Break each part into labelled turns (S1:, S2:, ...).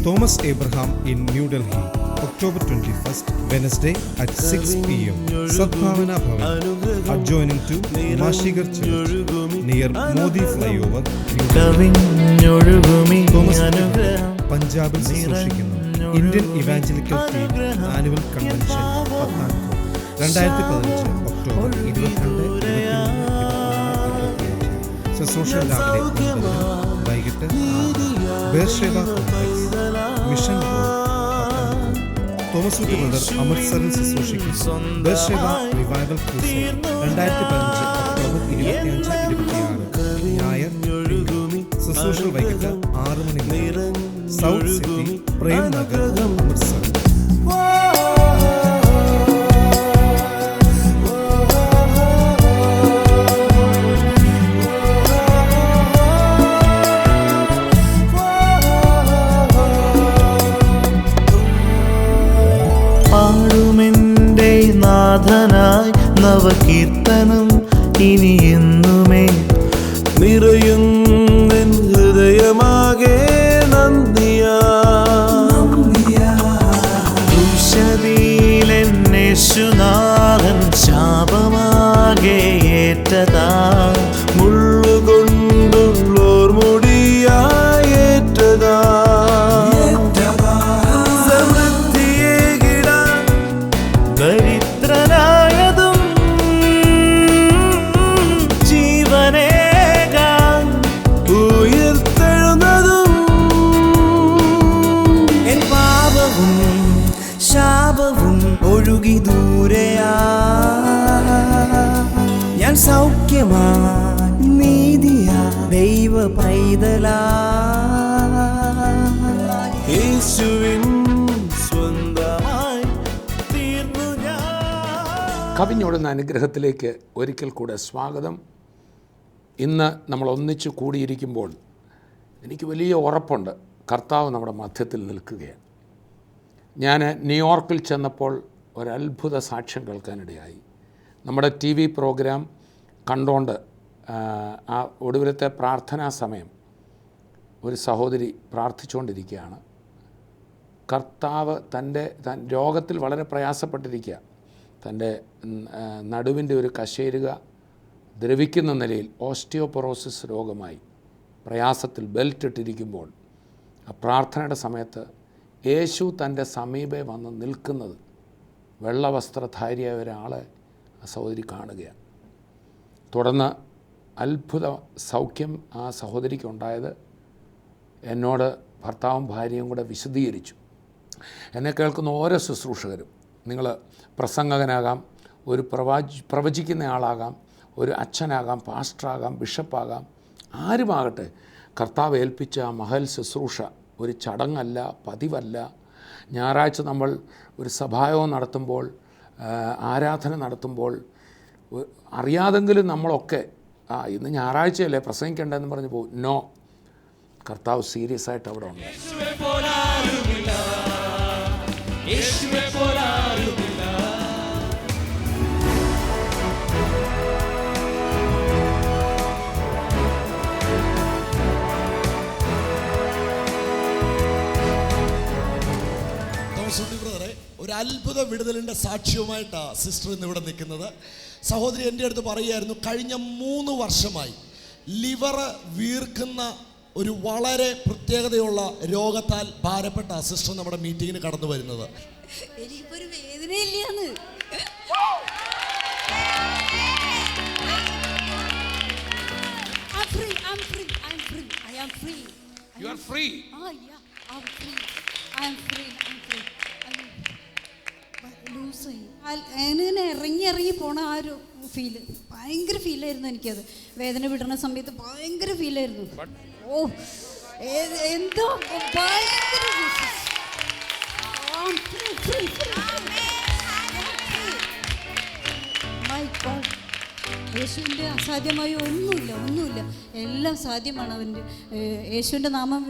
S1: Thomas Abraham in New Delhi, October 21st, Wednesday at 6 p.m. Sadbhavana Bhavan, adjoining to Mashigar Church, near Modi Flyover, New Delhi. Thomas Abraham, പഞ്ചാബിൽ ശുശ്രൂഷിക്കുന്നു. Indian evangelical team annual convention Pathankot 2015 October 22, 23, 24, 25. ശുശ്രൂഷ രാവിലെ 9 വൈകിട്ട് Beersheba complex mission road Pathankot. Thomas ഊട്ട് brother അമൃത്സറിൽ ശുശ്രൂഷിക്കുന്നു. Beersheba revival crusade 2015 October 25, 26 ഞായർ ശുശ്രൂഷ വൈകിട്ട് 6 മണി മുതൽ സൗത്ത് സിറ്റി പ്രേം നഗർ അമൃത്സർ.
S2: പാടുമെന്റെ നാഥനായി നവകീർത്തനം ഇനി എന്നുമേ നിറയുന്നെൻ ഹൃദയമാകെ നന്ദിയാ. യേശുനാഥൻ ശാപമാകെ ഏറ്റതാ, മുള്ളുകൊണ്ടുള്ളോർ മുടിയായി ഏറ്റതാ. സമൃദ്ധിയേകിടാൻ ദരിദ്രനായതും ജീവനേകാൻ ഉയർത്തെഴുന്നതും എൻ പാപവും ശാപവും ഒഴുകി ദൂരെയാ. ഞാൻ സൗഖ്യമാ നീതിയാ ദൈവ പൈതലാ. യേശുവിൻ സ്വന്തമായി തീർന്നു ഞാൻ.
S3: കവിഞ്ഞോടുന്ന അനുഗ്രഹത്തിലേക്ക് ഒരിക്കൽ കൂടെ സ്വാഗതം. ഇന്ന് നമ്മൾ ഒന്നിച്ചു കൂടിയിരിക്കുമ്പോൾ എനിക്ക് വലിയ ഉറപ്പുണ്ട്, കർത്താവ് നമ്മുടെ മധ്യത്തിൽ നിൽക്കുകയാണ്. ഞാൻ ന്യൂയോർക്കിൽ ചെന്നപ്പോൾ ഒരത്ഭുത സാക്ഷ്യം കേൾക്കാനിടയായി. നമ്മുടെ TV പ്രോഗ്രാം കണ്ടുകൊണ്ട് ആ ഒടുവിലത്തെ പ്രാർത്ഥനാ സമയം ഒരു സഹോദരി പ്രാർത്ഥിച്ചുകൊണ്ടിരിക്കുകയാണ്. കർത്താവ് തൻ്റെ രോഗത്തിൽ വളരെ പ്രയാസപ്പെട്ടിരിക്കുക. തൻ്റെ നടുവിൻ്റെ ഒരു കശേരുക ദ്രവിക്കുന്ന നിലയിൽ ഓസ്റ്റിയോപൊറോസിസ് രോഗമായി പ്രയാസത്തിൽ ബെൽറ്റ് ഇട്ടിരിക്കുമ്പോൾ ആ പ്രാർത്ഥനയുടെ സമയത്ത് യേശു തൻ്റെ സമീപേ വന്ന് നിൽക്കുന്നത്, വെള്ളവസ്ത്രധാരിയായ ഒരാളെ ആ സഹോദരി കാണുകയാണ്. തുടർന്ന് അത്ഭുത സൗഖ്യം ആ സഹോദരിക്കുണ്ടായത് എന്നോട് ഭർത്താവും ഭാര്യയും കൂടെ വിശദീകരിച്ചു. എന്നെ കേൾക്കുന്ന ഓരോ ശുശ്രൂഷകരും, നിങ്ങൾ പ്രസംഗകനാകാം, ഒരു പ്രവചിക്കുന്ന ആളാകാം, ഒരു അച്ഛനാകാം, പാസ്റ്ററാകാം, ബിഷപ്പാകാം, ആരുമാകട്ടെ, കർത്താവ് ഏൽപ്പിച്ച ആ മഹൽ ശുശ്രൂഷ ഒരു ചടങ്ങല്ല, പതിവല്ല. ഞായറാഴ്ച നമ്മൾ ഒരു സഭായോഗം നടത്തുമ്പോൾ, ആരാധന നടത്തുമ്പോൾ അറിയാതെങ്കിലും നമ്മളൊക്കെ ഇന്ന് ഞായറാഴ്ചയല്ലേ പ്രസംഗിക്കേണ്ടതെന്ന് പറഞ്ഞ് പോകും. നോ, കർത്താവ് സീരിയസ് ആയിട്ട് അവിടെ ഉണ്ട്.
S4: ഒരു അത്ഭുത വിടുതലിൻ്റെ സാക്ഷ്യവുമായിട്ടാണ് സിസ്റ്റർ ഇന്ന് ഇവിടെ നിൽക്കുന്നത്. സഹോദരി എൻ്റെ അടുത്ത് പറയുമായിരുന്നു, കഴിഞ്ഞ 3 വർഷമായി ലിവർ വീർക്കുന്ന ഒരു വളരെ പ്രത്യേകതയുള്ള രോഗത്താൽ ഭാരപ്പെട്ട സിസ്റ്റർ നമ്മുടെ മീറ്റിങ്ങിന് കടന്നു വരുന്നത്.
S5: എനിക്കൊരു വേദനയില്ലാന്ന്. ഇറങ്ങി പോണ ആ ഒരു ഫീല് ഭയങ്കര ഫീലായിരുന്നു എനിക്കത്. വേദന വിടുന്ന സമയത്ത് ഭയങ്കര ഫീലായിരുന്നു. ഓ എന്തോ ഭയങ്കര യേശുവിൻ്റെ അസാധ്യമായ ഒന്നുമില്ല. എല്ലാം സാധ്യമാണ് അവൻ്റെ. യേശുവിൻ്റെ നാമം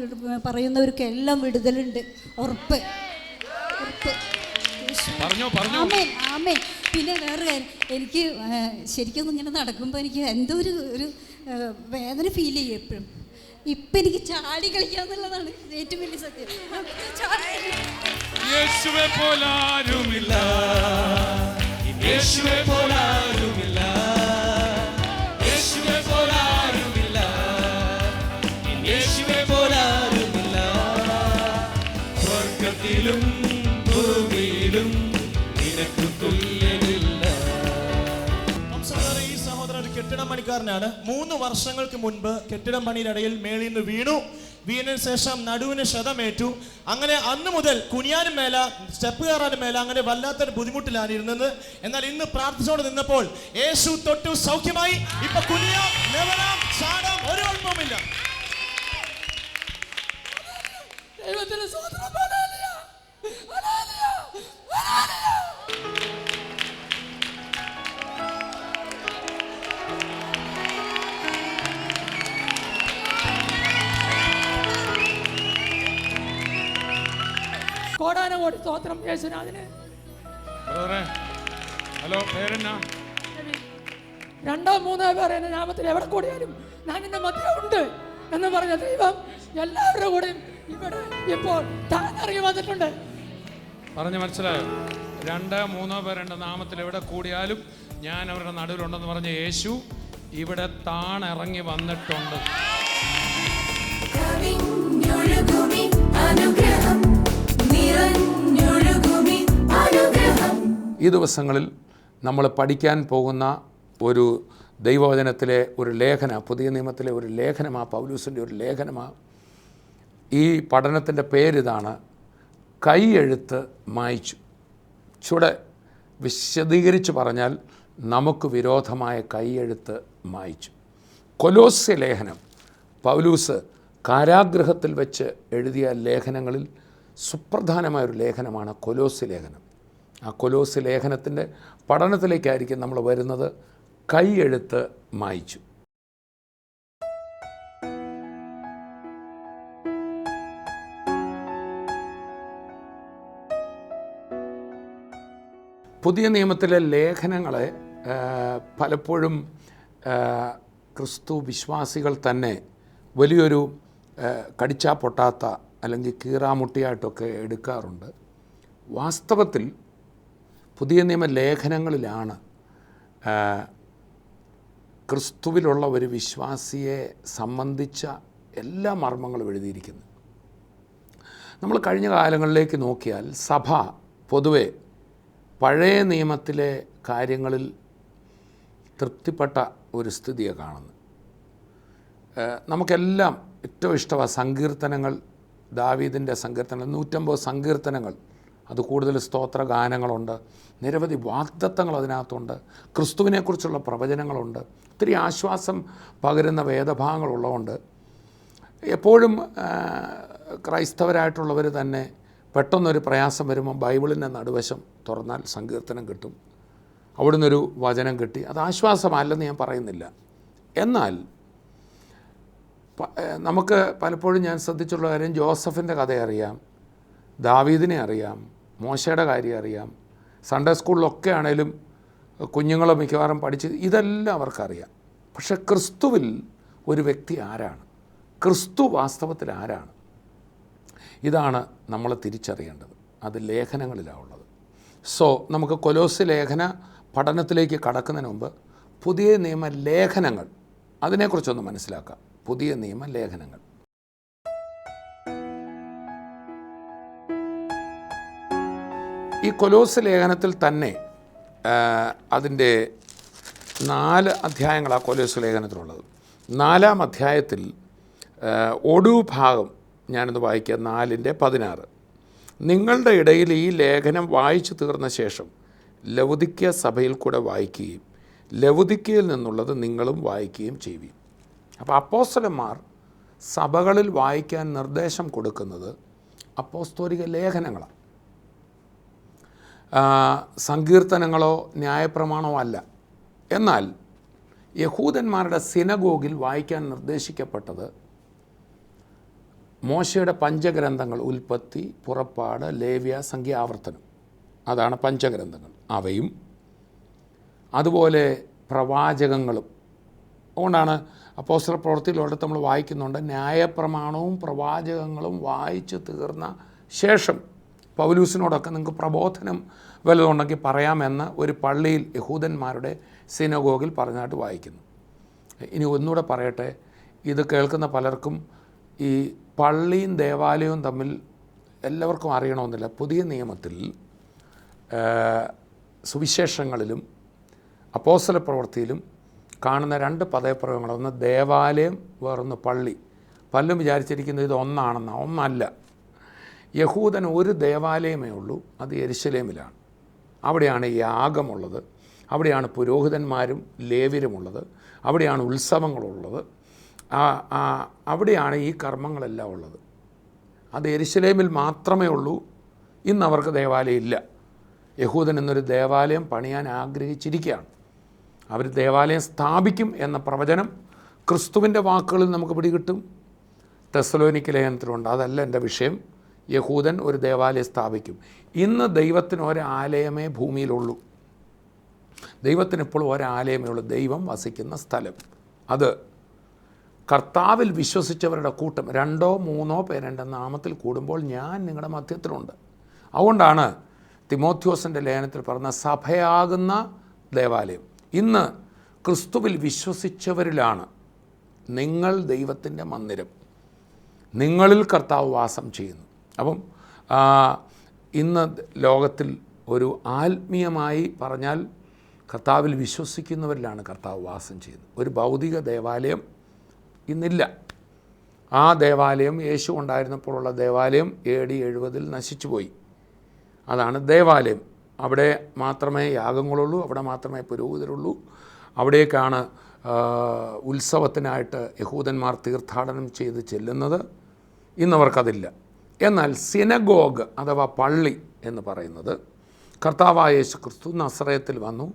S5: പറയുന്നവർക്ക് എല്ലാം വിടുതലുണ്ട്, ഉറപ്പ്. ആമേൻ. പിന്നെ വേറെ കാര്യം, എനിക്ക് ശരിക്കും ഇങ്ങനെ നടക്കുമ്പോൾ എനിക്ക് എന്തോ ഒരു വേദന ഫീൽ ചെയ്യും എപ്പോഴും. ഇപ്പം എനിക്ക് ചാടി കളിക്കാന്നുള്ളതാണ് ഏറ്റവും വലിയ സത്യം.
S6: യേശുവേ പോലാരുമില്ല, യേശുവേ പോലാരുമില്ല, യേശുവേ പോലാരുമില്ല, യേശുവേ പോലാരുമില്ല. സ്വർഗത്തിലും ഭൂമിയിലും നിനക്ക് തുല്യമില്ല.
S7: ഈ സഹോദരൻ ഒരു കെട്ടിടം പണിക്കാരനാണ്. 3 വർഷങ്ങൾക്ക് മുൻപ് കെട്ടിടം പണിയിനിടയിൽ മേളിൽ നിന്ന് വീണതിന് ശേഷം നടുവിന് ക്ഷതമേറ്റു. അങ്ങനെ അന്ന് മുതൽ കുനിയാനും മേല, സ്റ്റെപ്പ് കയറാനും മേല, അങ്ങനെ വല്ലാത്തൊരു ബുദ്ധിമുട്ടിലാണ് ഇരുന്നത്. എന്നാൽ ഇന്ന് പ്രാർത്ഥിച്ചുകൊണ്ട് നിന്നപ്പോൾ യേശു തൊട്ടു സൗഖ്യമായി. ഇപ്പൊ കുനിയാം, നിവരാം, ചാടാം, ഒരു കുഴപ്പമില്ല.
S8: കോടാനകോടി സ്തോത്രം യേശുനാഥന്.
S6: ഹലോ, പേരെന്നാ?
S8: 2-3 പേർ എന്റെ നാമത്തിൽ എവിടെ കൂടിയാലും ഞാൻ എന്റെ മധ്യ ഉണ്ട് എന്ന് പറഞ്ഞ ദൈവം എല്ലാവരുടെ കൂടെയും ഇവിടെ ഇപ്പോൾ താനിറങ്ങി വന്നിട്ടുണ്ട്.
S6: പറഞ്ഞ് മനസ്സിലായോ? 2-3 പേർ എൻ്റെ നാമത്തിൽ എവിടെ കൂടിയാലും ഞാൻ അവരുടെ നടുവിലുണ്ടെന്ന് പറഞ്ഞ യേശു ഇവിടെ താണിറങ്ങി വന്നിട്ടുണ്ട്.
S3: ഈ ദിവസങ്ങളിൽ നമ്മൾ പഠിക്കാൻ പോകുന്ന ഒരു ദൈവവചനത്തിലെ ഒരു പുതിയ നിയമത്തിലെ ഒരു ലേഖനമാണ്, പൗലൂസിൻ്റെ ഒരു ലേഖനമാണ്. ഈ പഠനത്തിൻ്റെ പേരിതാണ്, കൈയെഴുത്ത് മായ്ച്ചു. ചൂടെ വിശദീകരിച്ച് പറഞ്ഞാൽ നമുക്ക് വിരോധമായ കൈയെഴുത്ത് മായ്ച്ചു. കൊലോസ്യ ലേഖനം പൗലൂസ് കാരാഗൃഹത്തിൽ വെച്ച് എഴുതിയ ലേഖനങ്ങളിൽ സുപ്രധാനമായൊരു ലേഖനമാണ് കൊലോസ്യ ലേഖനം. ആ കൊലോസ്യ ലേഖനത്തിൻ്റെ പഠനത്തിലേക്കായിരിക്കും നമ്മൾ വരുന്നത്. കൈയെഴുത്ത് മായ്ച്ചു. പുതിയ നിയമത്തിലെ ലേഖനങ്ങളെ പലപ്പോഴും ക്രിസ്തു വിശ്വാസികൾ തന്നെ വലിയൊരു കടിച്ചാ പൊട്ടാത്ത അല്ലെങ്കിൽ കീറാമുട്ടിയായിട്ടൊക്കെ എടുക്കാറുണ്ട്. വാസ്തവത്തിൽ പുതിയ നിയമ ലേഖനങ്ങളിലാണ് ക്രിസ്തുവിലുള്ള ഒരു വിശ്വാസിയെ സംബന്ധിച്ച എല്ലാ മർമ്മങ്ങളും എഴുതിയിരിക്കുന്നത്. നമ്മൾ കഴിഞ്ഞ കാലങ്ങളിലേക്ക് നോക്കിയാൽ സഭ പൊതുവെ പഴയ നിയമത്തിലെ കാര്യങ്ങളിൽ തൃപ്തിപ്പെട്ട ഒരു സ്ഥിതിയാണ് കാണുന്നത്. നമുക്കെല്ലാം ഏറ്റവും ഇഷ്ടമാണ് സങ്കീർത്തനങ്ങൾ. ദാവീദിൻ്റെ സങ്കീർത്തനങ്ങൾ 150 സങ്കീർത്തനങ്ങൾ, അത് കൂടുതൽ സ്തോത്ര ഗാനങ്ങളുണ്ട്, നിരവധി വാഗ്ദത്തങ്ങൾ അതിനകത്തുണ്ട്, ക്രിസ്തുവിനെക്കുറിച്ചുള്ള പ്രവചനങ്ങളുണ്ട്, ഒത്തിരി ആശ്വാസം പകരുന്ന വേദഭാഗങ്ങളുള്ളതുകൊണ്ട് എപ്പോഴും ക്രൈസ്തവരായിട്ടുള്ളവർ തന്നെ പെട്ടെന്നൊരു പ്രയാസം വരുമ്പോൾ ബൈബിളിൻ്റെ നടുവശം തുറന്നാൽ സങ്കീർത്തനം കിട്ടും, അവിടുന്ന് ഒരു വചനം കിട്ടി. അത് ആശ്വാസമല്ലെന്ന് ഞാൻ പറയുന്നില്ല. എന്നാൽ നമുക്ക് പലപ്പോഴും ഞാൻ ശ്രദ്ധിച്ചുള്ള കാര്യം, ജോസഫിൻ്റെ കഥ അറിയാം, ദാവീദിനെ അറിയാം, മോശയുടെ കാര്യം അറിയാം, സൺഡേ സ്കൂളിലൊക്കെ ആണേലും കുഞ്ഞുങ്ങളെ മിക്കവാറും പഠിച്ച് ഇതെല്ലാം അവർക്കറിയാം. പക്ഷെ ക്രിസ്തുവിൽ ഒരു വ്യക്തി ആരാണ്? ക്രിസ്തു വാസ്തവത്തിൽ ആരാണ്? ഇതാണ് നമ്മൾ തിരിച്ചറിയേണ്ടത്. അത് ലേഖനങ്ങളിലാണ് ഉള്ളത്. സോ നമുക്ക് കൊലോസ്യ ലേഖന പഠനത്തിലേക്ക് കടക്കുന്നതിന് മുമ്പ് പുതിയ നിയമ ലേഖനങ്ങൾ അതിനെക്കുറിച്ചൊന്ന് മനസ്സിലാക്കാം. പുതിയ നിയമ ലേഖനങ്ങൾ ഈ കൊലോസ്യ ലേഖനത്തിൽ തന്നെ അതിൻ്റെ 4 അധ്യായങ്ങളാണ് കൊലോസ്യ ലേഖനത്തിലുള്ളത്. 4-ാം അധ്യായത്തിൽ ഒടുവ് ഭാഗം ഞാനൊന്ന് വായിക്കാം. 4:16 നിങ്ങളുടെ ഇടയിൽ ഈ ലേഖനം വായിച്ചു തീർന്ന ശേഷം ലവുദിക്യ സഭയിൽ കൂടെ വായിക്കുകയും ലവുദിക്കയിൽ നിന്നുള്ളത് നിങ്ങളും വായിക്കുകയും ചെയ്യുകയും. അപ്പോൾ അപ്പോസ്തലന്മാർ സഭകളിൽ വായിക്കാൻ നിർദ്ദേശം കൊടുക്കുന്നത് അപ്പോസ്തോലിക ലേഖനങ്ങളാണ്, സങ്കീർത്തനങ്ങളോ ന്യായപ്രമാണമോ അല്ല. എന്നാൽ യഹൂദന്മാരുടെ സിനഗോഗിൽ വായിക്കാൻ നിർദ്ദേശിക്കപ്പെട്ടത് മോശയുടെ പഞ്ചഗ്രന്ഥങ്ങൾ, ഉൽപ്പത്തി, പുറപ്പാട്, ലേവ്യ, സംഖ്യാവർത്തനം, അതാണ് പഞ്ചഗ്രന്ഥങ്ങൾ. അവയും അതുപോലെ പ്രവാചകങ്ങളും അതുകൊണ്ടാണ് അപ്പോസ്തല പ്രവൃത്തിയിലൊരിടത്ത് നമ്മൾ വായിക്കുന്നുണ്ട്, ന്യായപ്രമാണവും പ്രവാചകങ്ങളും വായിച്ചു തീർന്ന ശേഷം പൗലൂസിനോടൊക്കെ നിങ്ങൾക്ക് പ്രബോധനം വല്ലതുണ്ടെങ്കിൽ പറയാമെന്ന് ഒരു പള്ളിയിൽ യഹൂദന്മാരുടെ സിനഗോഗിൽ പറഞ്ഞായിട്ട് വായിക്കുന്നു. ഇനി ഒന്നുകൂടെ പറയട്ടെ, ഇത് കേൾക്കുന്ന പലർക്കും ഈ പള്ളിയും ദേവാലയവും തമ്മിൽ എല്ലാവർക്കും അറിയണമെന്നില്ല. പുതിയ നിയമത്തിൽ സുവിശേഷങ്ങളിലും അപ്പോസ്തല പ്രവൃത്തിയിലും കാണുന്ന 2 പദപ്രയോഗങ്ങൾ, ഒന്ന് ദേവാലയം, വേറൊന്ന് പള്ളി. പലരും വിചാരിച്ചിരിക്കുന്നത് ഇത് ഒന്നാണെന്ന്. ഒന്നല്ല. യഹൂദൻ ഒരു ദേവാലയമേ ഉള്ളൂ, അത് യെരുശലേമിലാണ്. അവിടെയാണ് യാഗമുള്ളത്, അവിടെയാണ് പുരോഹിതന്മാരും ലേവ്യരുമുള്ളത്, അവിടെയാണ് ഉത്സവങ്ങളുള്ളത്, അവിടെയാണ് ഈ കർമ്മങ്ങളെല്ലാം ഉള്ളത്. അത് യെരുശലേമിൽ മാത്രമേ ഉള്ളൂ. ഇന്ന് അവർക്ക് ദേവാലയം ഇല്ല. യഹൂദൻ എന്നൊരു ദേവാലയം പണിയാൻ ആഗ്രഹിച്ചിരിക്കുകയാണ്. അവർ ദേവാലയം സ്ഥാപിക്കും എന്ന പ്രവചനം ക്രിസ്തുവിൻ്റെ വാക്കുകളിൽ നമുക്ക് പിടികിട്ടും. തെസ്സലോനിക്ക ലേഖനത്തിലുണ്ട്. അതല്ല എൻ്റെ വിഷയം. യഹൂദൻ ഒരു ദേവാലയം സ്ഥാപിക്കും. ഇന്ന് ദൈവത്തിന് ഒരാലയമേ ഭൂമിയിലുള്ളൂ. ദൈവത്തിന് ഇപ്പോൾ ഒരാലയമേ ഉള്ളൂ, ദൈവം വസിക്കുന്ന സ്ഥലം. അത് കർത്താവിൽ വിശ്വസിച്ചവരുടെ കൂട്ടം 2 3 പേർ എൻ്റെ നാമത്തിൽ കൂടുമ്പോൾ ഞാൻ നിങ്ങളുടെ മധ്യത്തിലുണ്ട്. അതുകൊണ്ടാണ് തിമോഥെയോസിൻ്റെ ലേഖനത്തിൽ പറഞ്ഞ സഭയാകുന്ന ദേവാലയം. ഇന്ന് ക്രിസ്തുവിൽ വിശ്വസിച്ചവരിലാണ് നിങ്ങൾ ദൈവത്തിൻ്റെ മന്ദിരം, നിങ്ങളിൽ കർത്താവ് വാസം ചെയ്യുന്നു. അപ്പം ഇന്ന് ലോകത്തിൽ ഒരു ആത്മീയമായി പറഞ്ഞാൽ കർത്താവിൽ വിശ്വസിക്കുന്നവരിലാണ് കർത്താവ് വാസം ചെയ്യുന്നത്. ഒരു ഭൗതിക ദേവാലയം ഇന്നില്ല. ആ ദേവാലയം യേശു ഉണ്ടായിരുന്നപ്പോഴുള്ള ദേവാലയം AD 70 നശിച്ചുപോയി. അതാണ് ദേവാലയം. അവിടെ മാത്രമേ യാഗങ്ങളുള്ളൂ, അവിടെ മാത്രമേ പുരോഹിതരുള്ളൂ. അവിടേക്കാണ് ഉത്സവത്തിനായിട്ട് യഹൂദന്മാർ തീർത്ഥാടനം ചെയ്ത് ചെല്ലുന്നത്. ഇന്നവർക്കതില്ല. എന്നാൽ സിനഗോഗ് അഥവാ പള്ളി എന്ന് പറയുന്നത്, കർത്താവായ യേശു ക്രിസ്തു നസറയത്തിൽ വന്നു,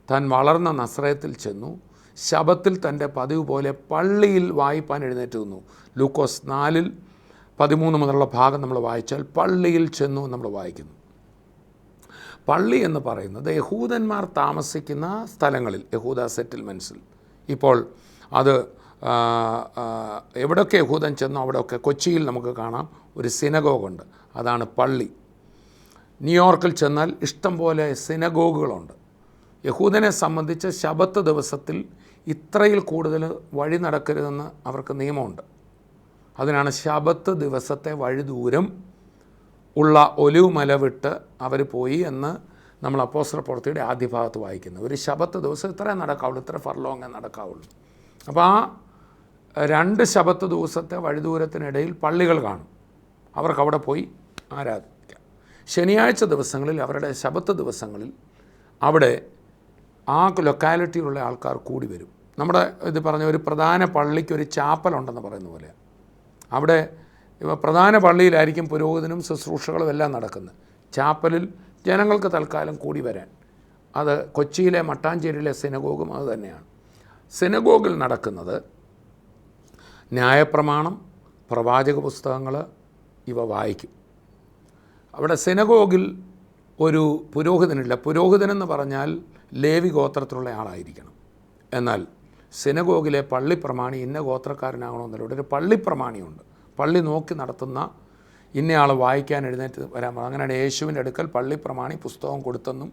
S3: താൻ വളർന്ന നസറയത്തിൽ ചെന്നു, ശബത്തിൽ തൻ്റെ പതിവ് പോലെ പള്ളിയിൽ വായിപ്പാൻ എഴുന്നേറ്റ് നിന്നു. ലൂക്കോസ് 4:13 മുതലുള്ള ഭാഗം നമ്മൾ വായിച്ചാൽ പള്ളിയിൽ ചെന്നു നമ്മൾ വായിക്കുന്നു. പള്ളി എന്ന് പറയുന്നത് യഹൂദന്മാർ താമസിക്കുന്ന സ്ഥലങ്ങളിൽ, യഹൂദ സെറ്റിൽമെൻറ്റ്സിൽ. ഇപ്പോൾ അത് എവിടെയൊക്കെ യഹൂദൻ ചെന്നോ അവിടെയൊക്കെ, കൊച്ചിയിൽ നമുക്ക് കാണാം ഒരു സിനഗോഗുണ്ട്, അതാണ് പള്ളി. ന്യൂയോർക്കിൽ ചെന്നാൽ ഇഷ്ടം പോലെ സിനഗോഗുകളുണ്ട്. യഹൂദനെ സംബന്ധിച്ച് ശബത്ത് ദിവസത്തിൽ ഇത്രയിൽ കൂടുതൽ വഴി നടക്കരുതെന്ന് അവർക്ക് നിയമമുണ്ട്. അതിനാണ് ശബത്ത് ദിവസത്തെ വഴി ദൂരം ഉള്ള ഒലിവ് മല വിട്ട് അവർ പോയി എന്ന് നമ്മൾ അപ്പോസ്തല പ്രവൃത്തിയുടെ ആദ്യ ഭാഗത്ത് വായിക്കുന്നത്. ഒരു ശബത്ത് ദിവസം ഇത്രേ നടക്കാവുള്ളൂ, ഇത്ര ഫർലോങ്ങേ നടക്കാവുള്ളൂ. അപ്പോൾ ആ 2 ശബത്ത് ദിവസത്തെ വഴിദൂരത്തിനിടയിൽ പള്ളികൾ കാണും. അവർക്ക് അവിടെ പോയി ആരാധിക്കാം. ശനിയാഴ്ച ദിവസങ്ങളിൽ, അവരുടെ ശബത്ത് ദിവസങ്ങളിൽ അവിടെ ആ ലൊക്കാലിറ്റിയിലുള്ള ആൾക്കാർ കൂടി വരും. നമ്മുടെ ഇത് പറഞ്ഞ ഒരു പ്രധാന പള്ളിക്ക് ഒരു ചാപ്പലുണ്ടെന്ന് പറയുന്ന പോലെ അവിടെ പ്രധാന പള്ളിയിലായിരിക്കും പുരോഹിതനും ശുശ്രൂഷകളും എല്ലാം നടക്കുന്നത്. ചാപ്പലിൽ ജനങ്ങൾക്ക് തൽക്കാലം കൂടി വരാൻ. അത് കൊച്ചിയിലെ മട്ടാഞ്ചേരിയിലെ സിനഗോഗും അത് തന്നെയാണ്. സിനഗോഗിൽ നടക്കുന്നത് ന്യായപ്രമാണം, പ്രവാചക പുസ്തകങ്ങൾ ഇവ വായിക്കും. അവിടെ സിനഗോഗിൽ ഒരു പുരോഹിതനില്ല. പുരോഹിതനെന്ന് പറഞ്ഞാൽ ലേവി ഗോത്രത്തിലുള്ള ആളായിരിക്കണം. എന്നാൽ സിനഗോഗിലെ പള്ളിപ്രമാണി ഇന്ന ഗോത്രക്കാരനാകണമെന്നല്ല, ഇവിടെ ഒരു പള്ളിപ്രമാണിയുണ്ട്. പള്ളി നോക്കി നടത്തുന്ന ഇന്നയാൾ വായിക്കാൻ എഴുന്നേറ്റ് വരാൻ പറഞ്ഞു. അങ്ങനെയാണ് യേശുവിൻ്റെ അടുക്കൽ പള്ളിപ്രമാണി പുസ്തകം കൊടുത്തെന്നും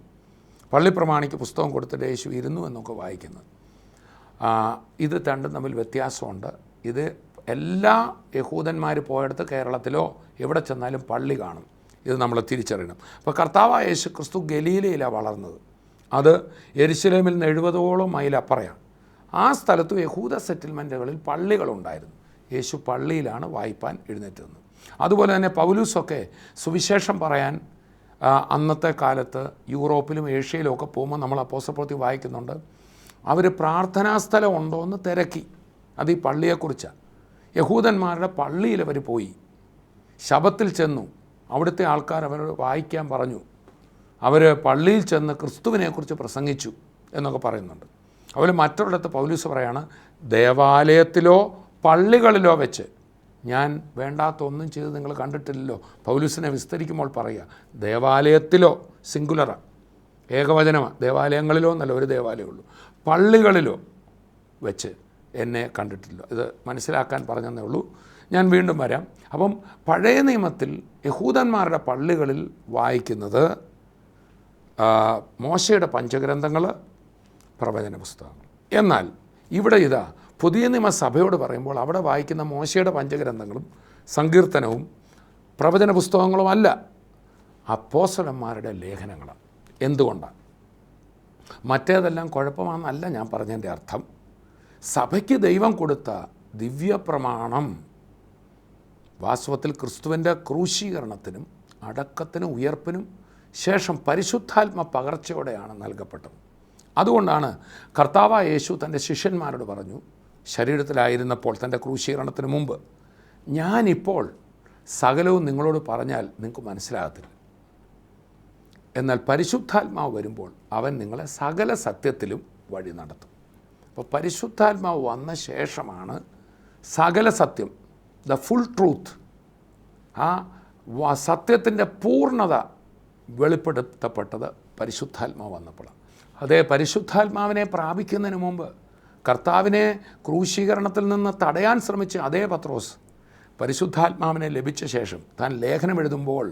S3: പള്ളിപ്രമാണിക്ക് പുസ്തകം കൊടുത്തിട്ട് യേശു ഇരുന്നു എന്നൊക്കെ വായിക്കുന്നത്. ഇത് രണ്ടും തമ്മിൽ വ്യത്യാസമുണ്ട്. ഇത് എല്ലാ യഹൂദന്മാർ പോയെടുത്ത് കേരളത്തിലോ എവിടെ ചെന്നാലും പള്ളി കാണും. ഇത് നമ്മൾ തിരിച്ചറിയണം. അപ്പോൾ കർത്താവായ യേശു ക്രിസ്തു ഗലീലയിലാണ് വളർന്നത്. അത് യെരുശലേമിൽ നിന്ന് 70ഓളം മൈൽ അപ്പുറയാണ്. ആ സ്ഥലത്ത് യഹൂദ സെറ്റിൽമെൻറ്റുകളിൽ പള്ളികളുണ്ടായിരുന്നു. യേശു പള്ളിയിലാണ് വായിപ്പാൻ എഴുന്നേറ്റ് നിന്നത്. അതുപോലെ തന്നെ പൗലൂസൊക്കെ സുവിശേഷം പറയാൻ അന്നത്തെ കാലത്ത് യൂറോപ്പിലും ഏഷ്യയിലും ഒക്കെ പോകുമ്പോൾ നമ്മൾ അപ്പോസ്തല പ്രവൃത്തി വായിക്കുന്നുണ്ട്. അവർ പ്രാർത്ഥനാ സ്ഥലം ഉണ്ടോ എന്ന് തിരക്കി. അത് ഈ പള്ളിയെക്കുറിച്ചാണ്. യഹൂദന്മാരുടെ പള്ളിയിൽ അവർ പോയി, ശബത്തിൽ ചെന്നു, അവിടുത്തെ ആൾക്കാർ അവരോട് വായിക്കാൻ പറഞ്ഞു. അവർ പള്ളിയിൽ ചെന്ന് ക്രിസ്തുവിനെക്കുറിച്ച് പ്രസംഗിച്ചു എന്നൊക്കെ പറയുന്നുണ്ട്. അതുപോലെ മറ്റൊരിടത്ത് പൗലൂസ് പറയാണ്, ദേവാലയത്തിലോ പള്ളികളിലോ വെച്ച് ഞാൻ വേണ്ടാത്ത ഒന്നും ചെയ്ത് നിങ്ങൾ കണ്ടിട്ടില്ലല്ലോ. പൗലൂസിനെ വിസ്തരിക്കുമ്പോൾ പറയുക, ദേവാലയത്തിലോ, സിംഗുലറാണ്, ഏകവചനമാണ്, ദേവാലയങ്ങളിലോ എന്നല്ല, ഒരു ദേവാലയമുള്ളൂ, പള്ളികളിലോ വെച്ച് എന്നെ കണ്ടിട്ടില്ല. ഇത് മനസ്സിലാക്കാൻ പറഞ്ഞതേ ഉള്ളൂ. ഞാൻ വീണ്ടും വരാം. അപ്പം പഴയ നിയമത്തിൽ യഹൂദന്മാരുടെ പള്ളികളിൽ വായിക്കുന്നത് മോശയുടെ പഞ്ചഗ്രന്ഥങ്ങൾ, പ്രവചന പുസ്തകങ്ങൾ. എന്നാൽ ഇവിടെ ഇതാ പുതിയ നിയമസഭയോട് പറയുമ്പോൾ അവിടെ വായിക്കുന്ന മോശയുടെ പഞ്ചഗ്രന്ഥങ്ങളും സങ്കീർത്തനവും പ്രവചന പുസ്തകങ്ങളും അല്ല, അപ്പോസ്തലന്മാരുടെ ലേഖനങ്ങളാണ്. എന്തുകൊണ്ടാണ്? മറ്റേതെല്ലാം കുഴപ്പമാണെന്നല്ല ഞാൻ പറഞ്ഞതിൻ്റെ അർത്ഥം. സഭയ്ക്ക് ദൈവം കൊടുത്ത ദിവ്യപ്രമാണം വാസ്തവത്തിൽ ക്രിസ്തുവിൻ്റെ ക്രൂശീകരണത്തിനും അടക്കത്തിനും ഉയർപ്പിനും ശേഷം പരിശുദ്ധാത്മ പകർച്ചയോടെയാണ് നൽകപ്പെട്ടത്. അതുകൊണ്ടാണ് കർത്താവായ യേശു തൻ്റെ ശിഷ്യന്മാരോട് പറഞ്ഞു, ശരീരത്തിലായിരുന്നപ്പോൾ തൻ്റെ ക്രൂശീകരണത്തിന് മുമ്പ്, ഞാനിപ്പോൾ സകലവും നിങ്ങളോട് പറഞ്ഞാൽ നിങ്ങൾക്ക് മനസ്സിലാകത്തില്ല, എന്നാൽ പരിശുദ്ധാത്മാവ് വരുമ്പോൾ അവൻ നിങ്ങളെ സകല സത്യത്തിലും വഴി നടത്തും. അപ്പോൾ പരിശുദ്ധാത്മാവ് വന്ന ശേഷമാണ് സകല സത്യം, ദ ഫുൾ ട്രൂത്ത്, ആ സത്യത്തിൻ്റെ പൂർണ്ണത വെളിപ്പെടുത്തപ്പെട്ടത് പരിശുദ്ധാത്മാവ് വന്നപ്പോഴാണ്. അതേ പരിശുദ്ധാത്മാവിനെ പ്രാപിക്കുന്നതിന് മുമ്പ് കർത്താവിനെ ക്രൂശീകരണത്തിൽ നിന്ന് തടയാൻ ശ്രമിച്ച അതേ പത്രോസ് പരിശുദ്ധാത്മാവിനെ ലഭിച്ച ശേഷം താൻ ലേഖനം എഴുതുമ്പോൾ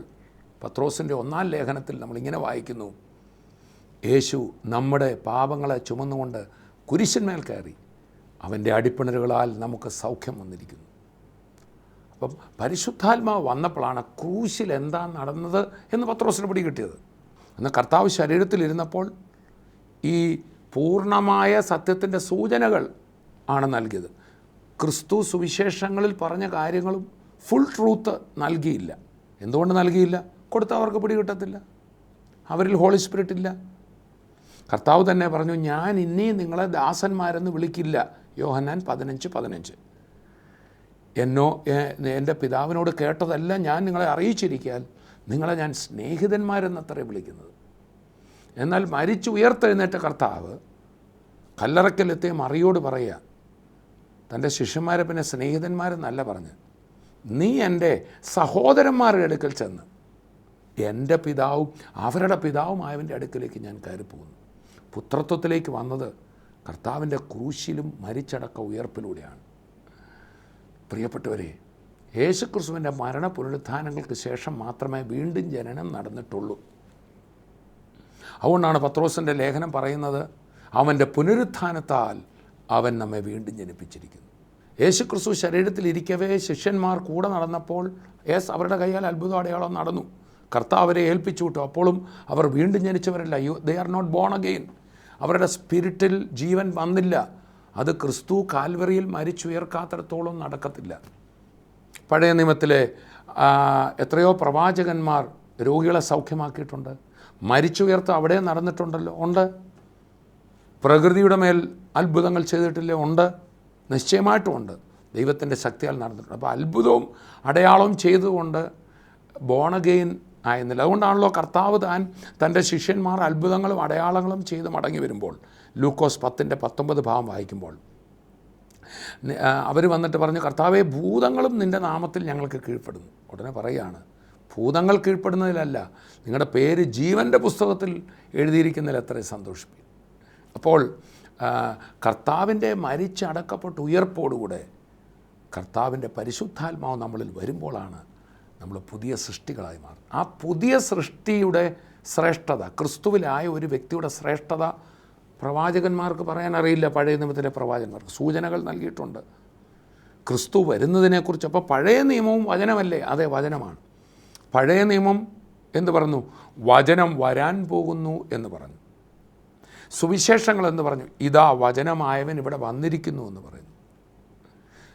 S3: പത്രോസിൻ്റെ 1-ാം ലേഖനത്തിൽ നമ്മളിങ്ങനെ വായിക്കുന്നു, യേശു നമ്മുടെ പാപങ്ങളെ ചുമന്നുകൊണ്ട് കുരിശന്മേൽ കയറി, അവൻ്റെ അടിപ്പിണരുകളാൽ നമുക്ക് സൗഖ്യം വന്നിരിക്കുന്നു. അപ്പം പരിശുദ്ധാത്മാവ് വന്നപ്പോഴാണ് ക്രൂശിൽ എന്താ നടന്നത് എന്ന് പത്രോസിന് പിടി കിട്ടിയത്. എന്നാൽ കർത്താവ് ശരീരത്തിലിരുന്നപ്പോൾ ഈ പൂർണ്ണമായ സത്യത്തിൻ്റെ സൂചനകൾ ആണ് നൽകിയത്. ക്രിസ്തു സുവിശേഷങ്ങളിൽ പറഞ്ഞ കാര്യങ്ങളും ഫുൾ ട്രൂത്ത് നൽകിയില്ല. എന്തുകൊണ്ട് നൽകിയില്ല? കൊടുത്തവർക്ക് പിടി കിട്ടത്തില്ല, അവരിൽ ഹോളി സ്പിരിറ്റ് ഇല്ല. കർത്താവ് തന്നെ പറഞ്ഞു, ഞാൻ ഇനിയും നിങ്ങളെ ദാസന്മാരെന്ന് വിളിക്കില്ല, യോഹന്നാൻ 15:15. എൻ്റെ പിതാവിനോട് കേട്ടതെല്ലാം ഞാൻ നിങ്ങളെ അറിയിച്ചിരിക്കാൻ നിങ്ങളെ ഞാൻ സ്നേഹിതന്മാരെന്നത്രേ വിളിക്കുന്നത്. എന്നാൽ മരിച്ചുയർത്തെഴുന്നേറ്റ കർത്താവ് കല്ലറയ്ക്കലെത്തിയ മറിയോട് പറയുക, തൻ്റെ ശിഷ്യന്മാരെ പിന്നെ സ്നേഹിതന്മാരെന്നല്ല പറഞ്ഞ്, നീ എൻ്റെ സഹോദരന്മാരുടെ അടുക്കൽ ചെന്ന് എൻ്റെ പിതാവും അവരുടെ പിതാവുമായവൻ്റെ അടുക്കലേക്ക് ഞാൻ കയറിപ്പോകുന്നു. പുത്രത്വത്തിലേക്ക് വന്നത് കർത്താവിൻ്റെ ക്രൂശിലും മരിച്ചടക്ക ഉയർപ്പിലൂടെയാണ്. പ്രിയപ്പെട്ടവരെ, യേശുക്രിസ്തുവിൻ്റെ മരണ പുനരുത്ഥാനങ്ങൾക്ക് ശേഷം മാത്രമേ വീണ്ടും ജനനം നടന്നിട്ടുള്ളൂ. അതുകൊണ്ടാണ് പത്രോസിൻ്റെ ലേഖനം പറയുന്നത്, അവൻ്റെ പുനരുത്ഥാനത്താൽ അവൻ നമ്മെ വീണ്ടും ജനിപ്പിച്ചിരിക്കുന്നു. യേശുക്രിസ്തു ശരീരത്തിലിരിക്കവേ ശിഷ്യന്മാർ കൂടെ നടന്നപ്പോൾ അവരുടെ കയ്യാൽ അത്ഭുത അടയാളം നടന്നു. കർത്താവ് അവരെ ഏൽപ്പിച്ചു വിട്ടു. അപ്പോഴും അവർ വീണ്ടും ജനിച്ചവരല്ല. They are not born again. അവരുടെ സ്പിരിറ്റിൽ ജീവൻ വന്നില്ല. അത് ക്രിസ്തു കാൽവറിയിൽ മരിച്ചുയർക്കാത്തിടത്തോളം നടക്കത്തില്ല. പഴയ നിയമത്തിലെ എത്രയോ പ്രവാചകന്മാർ രോഗികളെ സൗഖ്യമാക്കിയിട്ടുണ്ട്. മരിച്ചുയർത്ത് അവിടെ നടന്നിട്ടുണ്ടല്ലോ, ഉണ്ട്. പ്രകൃതിയുടെ മേൽ അത്ഭുതങ്ങൾ ചെയ്തിട്ടില്ലേ, ഉണ്ട്. നിശ്ചയമായിട്ടുമുണ്ട്. ദൈവത്തിൻ്റെ ശക്തിയാൽ നടന്നിട്ടുണ്ട്. അപ്പോൾ അത്ഭുതവും അടയാളവും ചെയ്തുകൊണ്ട് ബോൺ അഗെയിൻ ആയിരുന്നില്ല. അതുകൊണ്ടാണല്ലോ കർത്താവ് തൻ്റെ ശിഷ്യന്മാർ അത്ഭുതങ്ങളും അടയാളങ്ങളും ചെയ്ത് മടങ്ങി വരുമ്പോൾ ലൂക്കോസ് 10:19 വായിക്കുമ്പോൾ അവർ വന്നിട്ട് പറഞ്ഞു, കർത്താവേ, ഭൂതങ്ങളും നിൻ്റെ നാമത്തിൽ ഞങ്ങൾക്ക് കീഴ്പ്പെടുന്നു. ഉടനെ പറയുകയാണ്, ഭൂതങ്ങൾ കീഴ്പ്പെടുന്നതിലല്ല, നിങ്ങളുടെ പേര് ജീവൻ്റെ പുസ്തകത്തിൽ എഴുതിയിരിക്കുന്നതിൽ എത്ര സന്തോഷിപ്പിക്കും. അപ്പോൾ കർത്താവിൻ്റെ മരിച്ചടക്കപ്പെട്ട് ഉയർപ്പോടുകൂടെ കർത്താവിൻ്റെ പരിശുദ്ധാത്മാവ് നമ്മളിൽ വരുമ്പോഴാണ് നമ്മൾ പുതിയ സൃഷ്ടികളായി മാറും. ആ പുതിയ സൃഷ്ടിയുടെ ശ്രേഷ്ഠത, ക്രിസ്തുവിലായ ഒരു വ്യക്തിയുടെ ശ്രേഷ്ഠത പ്രവാചകന്മാർക്ക് പറയാനറിയില്ല. പഴയ നിയമത്തിലെ പ്രവാചകന്മാർക്ക് സൂചനകൾ നൽകിയിട്ടുണ്ട് ക്രിസ്തു വരുന്നതിനെക്കുറിച്ച്. അപ്പോൾ പഴയ നിയമവും വചനമല്ലേ? അതെ, വചനമാണ്. പഴയ നിയമം എന്ന് പറഞ്ഞു, വചനം വരാൻ പോകുന്നു എന്ന് പറഞ്ഞു. സുവിശേഷങ്ങൾ എന്ന് പറഞ്ഞു, ഇതാ വചനമായവൻ ഇവിടെ വന്നിരിക്കുന്നു എന്ന് പറയുന്നു.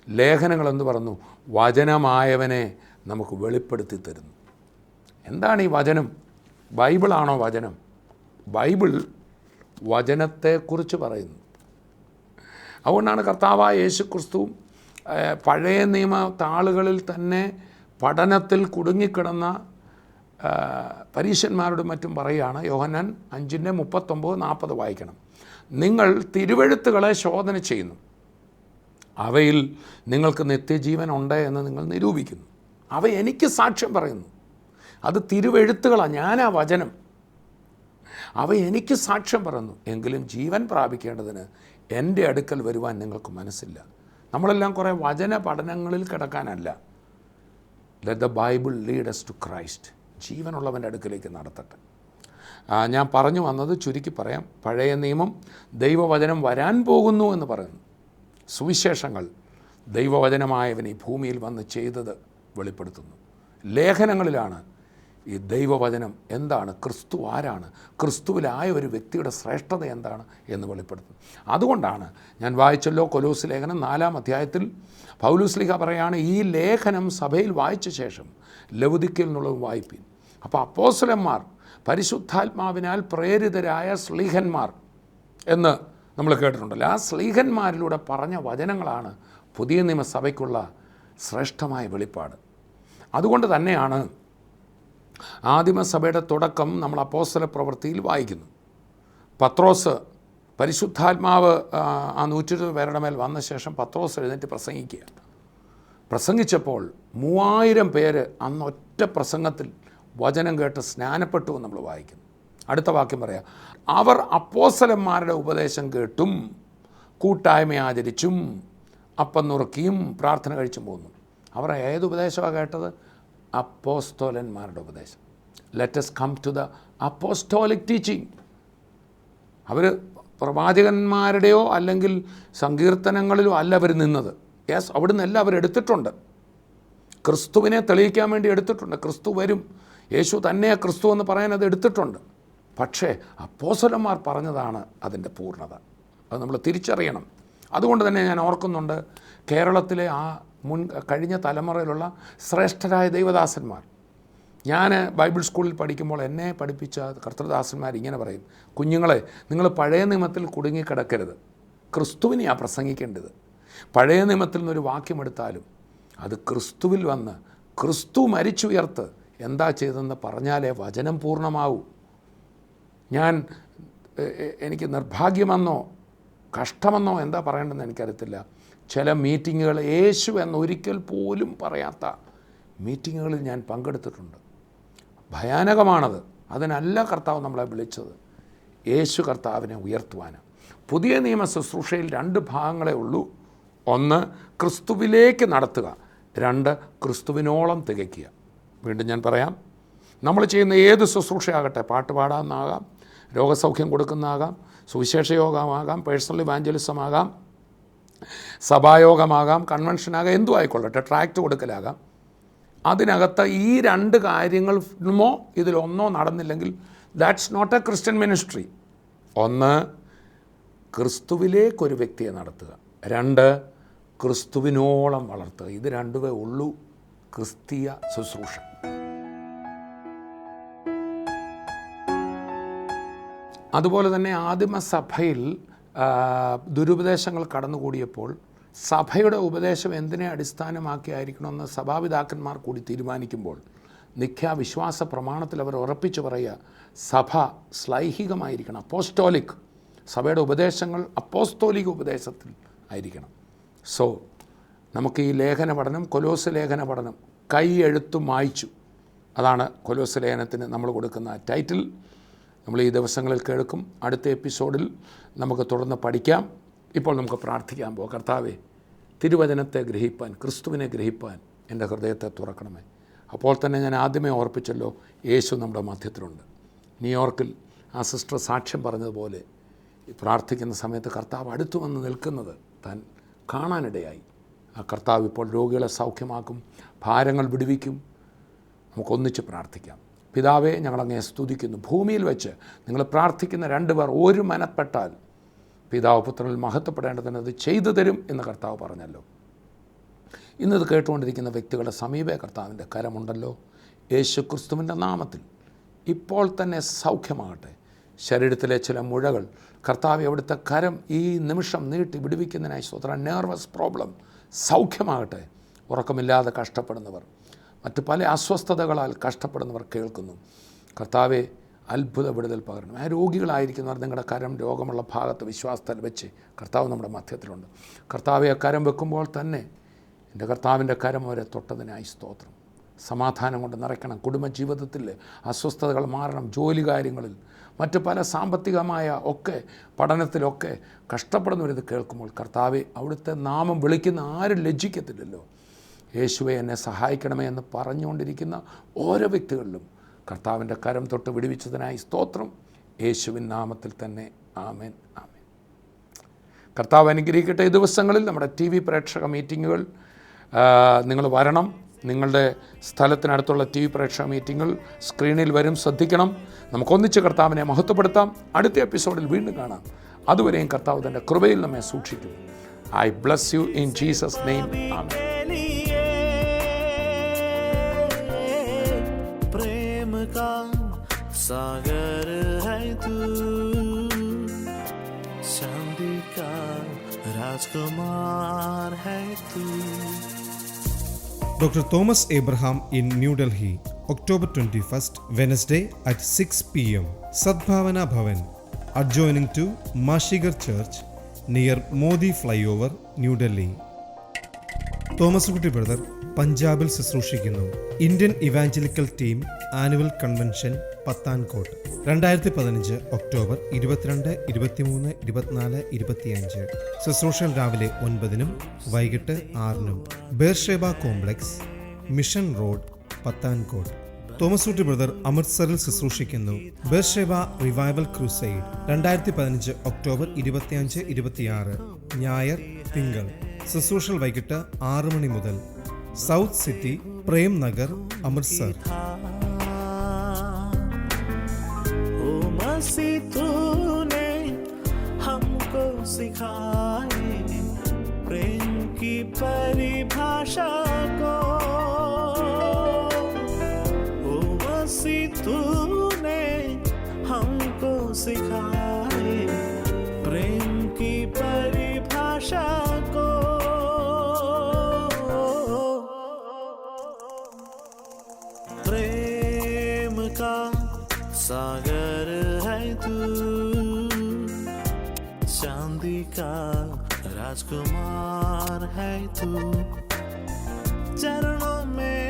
S3: ലേഖനങ്ങളെന്ന് പറഞ്ഞു, വചനമായവനെ നമുക്ക് വെളിപ്പെടുത്തി തരുന്നു. എന്താണ് ഈ വചനം? ബൈബിളാണോ വചനം? ബൈബിൾ വചനത്തെക്കുറിച്ച് പറയുന്നു. അതുകൊണ്ടാണ് കർത്താവായ യേശു ക്രിസ്തു പഴയ നിയമ താളുകളിൽ തന്നെ പഠനത്തിൽ കുടുങ്ങിക്കിടന്ന പരീശന്മാരോടും മറ്റും പറയുകയാണ്. യോഹന്നാൻ 5:39-40 വായിക്കണം. നിങ്ങൾ തിരുവെഴുത്തുകളെ ശോധന ചെയ്യുന്നു, അവയിൽ നിങ്ങൾക്ക് നിത്യജീവൻ ഉണ്ട് എന്ന് നിങ്ങൾ നിരൂപിക്കുന്നു. അവ എനിക്ക് സാക്ഷ്യം പറയുന്നു. അത് തിരുവെഴുത്തുകളാണ്, ഞാനാ വചനം. അവ എനിക്ക് സാക്ഷ്യം പറയുന്നു. എങ്കിലും ജീവൻ പ്രാപിക്കേണ്ടതിന് എൻ്റെ അടുക്കൽ വരുവാൻ നിങ്ങൾക്ക് മനസ്സില്ല. നമ്മളെല്ലാം കുറേ വചന പഠനങ്ങളിൽ കിടക്കാനല്ല. Let the Bible lead us to Christ. ജീവനുള്ളവൻ്റെ അടുക്കലേക്ക് നടത്തട്ടെ. ഞാൻ പറഞ്ഞു വന്നത് ചുരുക്കി പറയാം. പഴയ നിയമം ദൈവവചനം വരാൻ പോകുന്നു എന്ന് പറയുന്നു. സുവിശേഷങ്ങൾ ദൈവവചനമായവൻ ഈ ഭൂമിയിൽ വന്ന് ചെയ്തത് വെളിപ്പെടുത്തുന്നു. ലേഖനങ്ങളിലാണ് ഈ ദൈവവചനം എന്താണ്, ക്രിസ്തു ആരാണ്, ക്രിസ്തുവിലായ ഒരു വ്യക്തിയുടെ ശ്രേഷ്ഠത എന്താണ് എന്ന് വെളിപ്പെടുത്തുന്നു. അതുകൊണ്ടാണ് ഞാൻ വായിച്ചല്ലോ കൊലോസ് ലേഖനം 4-ാം അധ്യായത്തിൽ പൗലോസ് ലീഹ പറയാണ്, ഈ ലേഖനം സഭയിൽ വായിച്ച ശേഷം ലവുദിക്കയിൽ നിന്നുള്ളത് വായിപ്പിൻ. അപ്പോൾ അപ്പോസ്തലന്മാർ പരിശുദ്ധാത്മാവിനാൽ പ്രേരിതരായ സ്ലീഹന്മാർ എന്ന് നമ്മൾ കേട്ടിട്ടുണ്ടല്ലോ. ആ സ്ലീഹന്മാരിലൂടെ പറഞ്ഞ വചനങ്ങളാണ് പുതിയ നിയമസഭയ്ക്കുള്ള ശ്രേഷ്ഠമായ വെളിപ്പാട്. അതുകൊണ്ട് തന്നെയാണ് ആദിമസഭയുടെ തുടക്കം നമ്മൾ അപ്പോസ്തല പ്രവൃത്തിയിൽ വായിക്കുന്നു. പത്രോസ് പരിശുദ്ധാത്മാവ് ആ 120 പേരുടെ മേൽ വന്ന ശേഷം പത്രോസ് എഴുന്നേറ്റ് പ്രസംഗിച്ചപ്പോൾ 3000 പേര് അന്ന് ഒറ്റ പ്രസംഗത്തിൽ വചനം കേട്ട് സ്നാനപ്പെട്ടു എന്ന് നമ്മൾ വായിക്കുന്നു. അടുത്ത വാക്യം പറയാം, അവർ അപ്പോസ്തലന്മാരുടെ ഉപദേശം കേട്ടും കൂട്ടായ്മ ആചരിച്ചും അപ്പം നുറുക്കിയും പ്രാർത്ഥന കഴിച്ചും പോന്നു. അവർ ഏത് ഉപദേശമാണ് കേട്ടത്? അപ്പോസ്തലന്മാരുടെ ഉപദേശം. Let us come to the apostolic teaching. അവർ പ്രവാചകന്മാരുടെയോ അല്ലെങ്കിൽ സങ്കീർത്തനങ്ങളിലോ അല്ല അവർ നിന്നത്. യെസ്, അവിടെ നിന്നെല്ലാം അവർ എടുത്തിട്ടുണ്ട്. ക്രിസ്തുവിനെ തെളിയിക്കാൻ വേണ്ടി എടുത്തിട്ടുണ്ട്. ക്രിസ്തു വരും, യേശു തന്നെ ക്രിസ്തു എന്ന് പറയാൻ അത് എടുത്തിട്ടുണ്ട്. പക്ഷേ അപ്പോസ്തലന്മാർ പറഞ്ഞതാണ് അതിൻ്റെ പൂർണ്ണത. അത് നമ്മൾ തിരിച്ചറിയണം. അതുകൊണ്ട് തന്നെ ഞാൻ ഓർക്കുന്നുണ്ട്, കേരളത്തിലെ ആ കഴിഞ്ഞ തലമുറയിലുള്ള ശ്രേഷ്ഠരായ ദൈവദാസന്മാർ. ഞാൻ ബൈബിൾ സ്കൂളിൽ പഠിക്കുമ്പോൾ എന്നെ പഠിപ്പിച്ച കർത്തൃദാസന്മാർ ഇങ്ങനെ പറയും, കുഞ്ഞുങ്ങളെ, നിങ്ങൾ പഴയ നിയമത്തിൽ കുടുങ്ങിക്കിടക്കരുത്, ക്രിസ്തുവിനെയാണ് പ്രസംഗിക്കേണ്ടത്. പഴയ നിയമത്തിൽ നിന്നൊരു വാക്യമെടുത്താലും അത് ക്രിസ്തുവിൽ വന്ന് ക്രിസ്തു മരിച്ചുയർത്ത് എന്താ ചെയ്തതെന്ന് പറഞ്ഞാലേ വചനം പൂർണ്ണമാവൂ. എനിക്ക് നിർഭാഗ്യമെന്നോ കഷ്ടമെന്നോ എന്താ പറയേണ്ടതെന്ന് എനിക്കറിയത്തില്ല. ചില മീറ്റിങ്ങുകൾ യേശു എന്നൊരിക്കൽ പോലും പറയാത്ത മീറ്റിങ്ങുകളിൽ ഞാൻ പങ്കെടുത്തിട്ടുണ്ട്. ഭയാനകമാണത്. അതിനല്ല കർത്താവ് നമ്മളെ വിളിച്ചത്. യേശു കർത്താവിനെ ഉയർത്തുവാനാണ്. പുതിയ നിയമ ശുശ്രൂഷയിൽ 2 ഭാഗങ്ങളേ ഉള്ളൂ. 1 ക്രിസ്തുവിലേക്ക് നടത്തുക, 2 ക്രിസ്തുവിനോളം തികയ്ക്കുക. വീണ്ടും ഞാൻ പറയാം, നമ്മൾ ചെയ്യുന്ന ഏത് ശുശ്രൂഷയാകട്ടെ, പാട്ട് പാടാമെന്നാകാം, രോഗസൗഖ്യം കൊടുക്കുന്നതാകാം, സുവിശേഷ യോഗമാകാം, പേഴ്സണൽ ഇവാഞ്ചലിസം ആകാം, സഭായോഗമാകാം, കൺവെൻഷനാകാം, എന്തും ആയിക്കൊള്ളട്ടെ, ട്രാക്റ്റ് കൊടുക്കലാകാം, അതിനകത്ത് ഈ 2 കാര്യങ്ങളോ ഇതിലൊന്നോ നടന്നില്ലെങ്കിൽ that's not a Christian ministry. 1 ക്രിസ്തുവിലേക്കൊരു വ്യക്തിയെ നടത്തുക, 2 ക്രിസ്തുവിനോളം വളർത്തുക. ഇത് 2വേ ഉള്ളൂ ക്രിസ്തീയ ശുശ്രൂഷ. അതുപോലെ തന്നെ ആദിമസഭയിൽ ദുരുപദേശങ്ങൾ കടന്നുകൂടിയപ്പോൾ സഭയുടെ ഉപദേശം എന്തിനെ അടിസ്ഥാനമാക്കിയായിരിക്കണമെന്ന് സഭാപിതാക്കന്മാർ കൂടി തീരുമാനിക്കുമ്പോൾ നിഖ്യാവിശ്വാസ പ്രമാണത്തിൽ അവർ ഉറപ്പിച്ചു പറയുക, സഭ ശ്ലൈഹികമായിരിക്കണം, അപ്പോസ്റ്റോലിക്. സഭയുടെ ഉപദേശങ്ങൾ അപ്പോസ്തോലിക ഉപദേശത്തിൽ ആയിരിക്കണം. സോ നമുക്ക് ഈ ലേഖന പഠനം, കൊലോസ് ലേഖന പഠനം കൈയെഴുത്തു മായ്ച്ചു, അതാണ് കൊലോസ് ലേഖനത്തിന് നമ്മൾ കൊടുക്കുന്ന ടൈറ്റിൽ. നമ്മൾ ഈ ദിവസങ്ങളിൽ കേൾക്കും. അടുത്ത എപ്പിസോഡിൽ നമുക്ക് തുടർന്ന് പഠിക്കാം. ഇപ്പോൾ നമുക്ക് പ്രാർത്ഥിക്കാൻ പോകാം. കർത്താവേ, തിരുവചനത്തെ ഗ്രഹിപ്പാൻ, ക്രിസ്തുവിനെ ഗ്രഹിപ്പാൻ എൻ്റെ ഹൃദയത്തെ തുറക്കണമേ. അപ്പോൾ തന്നെ ഞാൻ ആദ്യമേ ഓർപ്പിച്ചല്ലോ, യേശു നമ്മുടെ മധ്യത്തിലുണ്ട്. ന്യൂയോർക്കിൽ ആ സിസ്റ്റർ സാക്ഷ്യം പറഞ്ഞതുപോലെ പ്രാർത്ഥിക്കുന്ന സമയത്ത് കർത്താവ് അടുത്തു വന്ന് നിൽക്കുന്നത് താൻ കാണാനിടയായി. ആ കർത്താവ് ഇപ്പോൾ രോഗികളെ സൗഖ്യമാക്കും, ഭാരങ്ങൾ വിടുവിക്കും. നമുക്കൊന്നിച്ച് പ്രാർത്ഥിക്കാം. പിതാവേ, ഞങ്ങളങ്ങേ സ്തുതിക്കുന്നു. ഭൂമിയിൽ വെച്ച് നിങ്ങൾ പ്രാർത്ഥിക്കുന്ന 2 പേർ ഒരു മനപ്പെട്ടാൽ പിതാവ് പുത്രനിൽ മഹത്വപ്പെടേണ്ടതിന് അത് ചെയ്തു തരും എന്ന് കർത്താവ് പറഞ്ഞല്ലോ. ഇന്നത് കേട്ടുകൊണ്ടിരിക്കുന്ന വ്യക്തികളുടെ സമീപേ കർത്താവിൻ്റെ കരമുണ്ടല്ലോ. യേശു ക്രിസ്തുവിൻ്റെ നാമത്തിൽ ഇപ്പോൾ തന്നെ സൗഖ്യമാകട്ടെ. ശരീരത്തിലെ ചില മുഴകൾ കർത്താവ് അവിടുത്തെ കരം ഈ നിമിഷം നീട്ടി വിടുവിക്കുന്നതിനായി സ്വതന്ത്രം. നെർവസ് പ്രോബ്ലം സൗഖ്യമാകട്ടെ. ഉറക്കമില്ലാതെ കഷ്ടപ്പെടുന്നവർ, മറ്റ് പല അസ്വസ്ഥതകളാൽ കഷ്ടപ്പെടുന്നവർ കേൾക്കുന്നു. കർത്താവെ, അത്ഭുത വിടുതൽ പകരണം. ആ രോഗികളായിരിക്കുന്നവർ നിങ്ങളുടെ കരം രോഗമുള്ള ഭാഗത്ത് വിശ്വാസത്തിൽ വെച്ച് കർത്താവ് നമ്മുടെ മധ്യത്തിലുണ്ട്. കർത്താവെ, ആ കരം വെക്കുമ്പോൾ തന്നെ എൻ്റെ കർത്താവിൻ്റെ കരം അവരെ തൊട്ടതിനായി സ്തോത്രം. സമാധാനം കൊണ്ട് നിറയ്ക്കണം. കുടുംബജീവിതത്തിൽ അസ്വസ്ഥതകൾ മാറണം. ജോലി കാര്യങ്ങളിൽ മറ്റ് പല സാമ്പത്തികമായ ഒക്കെ പഠനത്തിലൊക്കെ കഷ്ടപ്പെടുന്നവരിത് കേൾക്കുമ്പോൾ കർത്താവെ അവിടുത്തെ നാമം വിളിക്കുന്ന ആരും ലജ്ജിക്കത്തില്ലല്ലോ. യേശുവെ എന്നെ സഹായിക്കണമേ എന്ന് പറഞ്ഞുകൊണ്ടിരിക്കുന്ന ഓരോ വ്യക്തികളിലും കർത്താവിൻ്റെ കരം തൊട്ട് വിടുവിച്ചതിനായി സ്തോത്രം. യേശുവിൻ നാമത്തിൽ തന്നെ ആമേൻ, ആമേൻ. കർത്താവ് അനുഗ്രഹിക്കട്ടെ. ഈ ദിവസങ്ങളിൽ നമ്മുടെ TV പ്രേക്ഷക മീറ്റിങ്ങുകൾ നിങ്ങൾ വരണം. നിങ്ങളുടെ സ്ഥലത്തിനടുത്തുള്ള TV പ്രേക്ഷക മീറ്റിങ്ങുകൾ സ്ക്രീനിൽ വരും, ശ്രദ്ധിക്കണം. നമുക്കൊന്നിച്ച് കർത്താവിനെ മഹത്വപ്പെടുത്താം. അടുത്ത എപ്പിസോഡിൽ വീണ്ടും കാണാം. അതുവരെയും കർത്താവ് തൻ്റെ കൃപയിൽ നമ്മെ സൂക്ഷിക്കും. I bless you in Jesus name, amen.
S2: प्रेम का सागर है तू, शांति का राजकुमार है तू.
S1: Dr. Thomas Abraham in New Delhi, October 21st, Wednesday at 6 p.m. Sadbhavana Bhavan, adjoining to Mashigar Church, near Modi Flyover, New Delhi. Thomas Kutty brother പഞ്ചാബിൽ ശുശ്രൂഷിക്കുന്നു. Indian evangelical team annual convention Pathankot 2015 October 22, 23, 24, 25. ശുശ്രൂഷകൾ രാവിലെ 9 വൈകിട്ട് 6. Beersheba complex, mission road, Pathankot. Thomas Kutty brother അമൃത്സറിൽ ശുശ്രൂഷിക്കുന്നു. Beersheba revival crusade 2015 October 25, 26 ഞായർ, തിങ്കൾ. ശുശ്രൂഷകൾ വൈകിട്ട് 6 മണി മുതൽ. South city, Prem Nagar, Amritsar.
S2: ओ मसीह तूने हमको सिखाए प्रेम की परिभाषा को. ओ मसीह तूने हमको सिखाए प्रेम की परिभाषा को. प्रेम का सागर है तू, शांति का राजकुमार है तू. चरणों में